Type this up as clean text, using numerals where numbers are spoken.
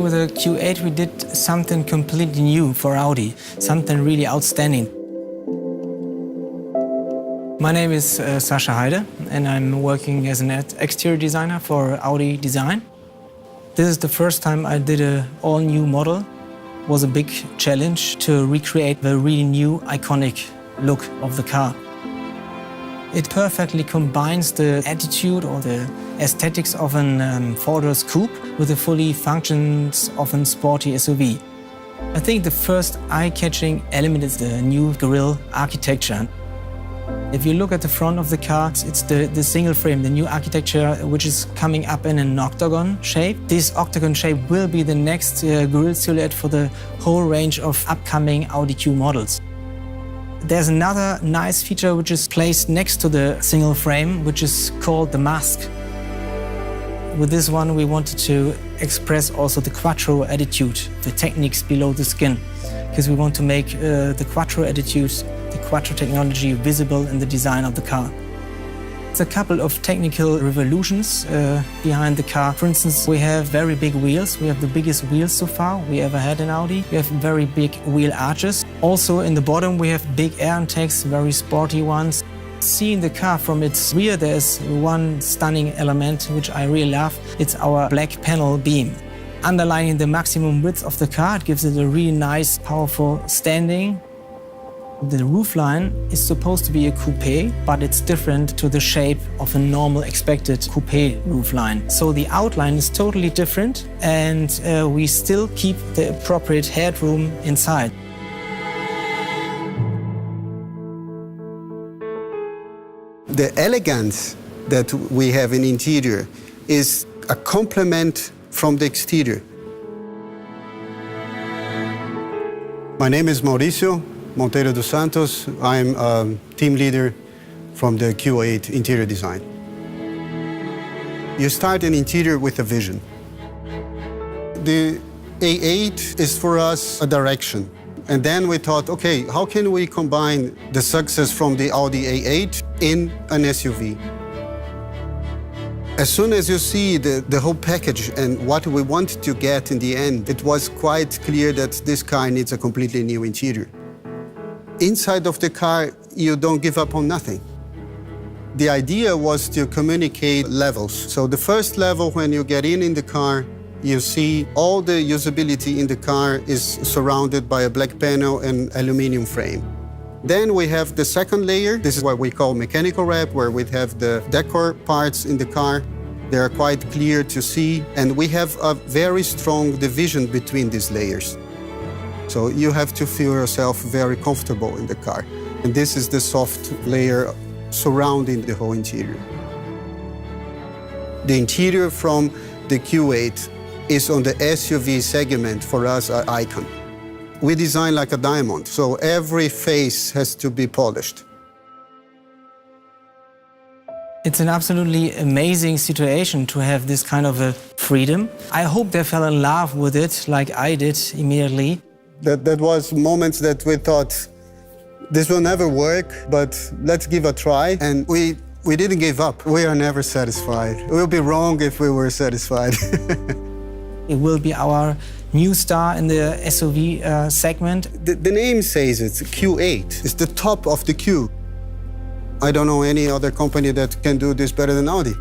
with the Q8 we did something completely new for Audi, something really outstanding. My name is Sascha Heide and I'm working as an exterior designer for Audi Design. This is the first time I did an all-new model. It was a big challenge to recreate the really new, iconic look of the car. It perfectly combines the attitude or the aesthetics of an four-door coupe with the fully functions of a sporty SUV. I think the first eye-catching element is the new grille architecture. If you look at the front of the car, it's the single frame, the new architecture, which is coming up in an octagon shape. This octagon shape will be the next grille silhouette for the whole range of upcoming Audi Q models. There's another nice feature which is placed next to the single frame, which is called the mask. With this one, we wanted to express also the Quattro attitude, the techniques below the skin, because we want to make the Quattro attitude, the Quattro technology visible in the design of the car. It's a couple of technical revolutions behind the car. For instance, we have very big wheels. We have the biggest wheels so far we ever had in Audi. We have very big wheel arches. Also in the bottom we have big air intakes, very sporty ones. Seeing the car from its rear, there's one stunning element which I really love. It's our black panel beam. Underlining the maximum width of the car, it gives it a really nice, powerful standing. The roofline is supposed to be a coupe, but it's different to the shape of a normal expected coupe roofline. So the outline is totally different and we still keep the appropriate headroom inside. The elegance that we have in interior is a complement from the exterior. My name is Mauricio Monteiro dos Santos. I'm a team leader from the Q8 interior design. You start an interior with a vision. The A8 is for us a direction. And then we thought, okay, how can we combine the success from the Audi A8 in an SUV? As soon as you see the whole package and what we want to get in the end, it was quite clear that this car needs a completely new interior. Inside of the car, you don't give up on nothing. The idea was to communicate levels. So the first level, when you get in the car, you see all the usability in the car is surrounded by a black panel and aluminum frame. Then we have the second layer. This is what we call mechanical wrap, where we have the decor parts in the car. They are quite clear to see, and we have a very strong division between these layers. So you have to feel yourself very comfortable in the car. And this is the soft layer surrounding the whole interior. The interior from the Q8 is on the SUV segment for us an icon. We design like a diamond, so every face has to be polished. It's an absolutely amazing situation to have this kind of a freedom. I hope they fell in love with it like I did immediately. That was moments that we thought, this will never work, but let's give a try. And we didn't give up. We are never satisfied. It would be wrong if we were satisfied. It will be our new star in the SUV segment. The name says it's Q8. It's the top of the Q. I don't know any other company that can do this better than Audi.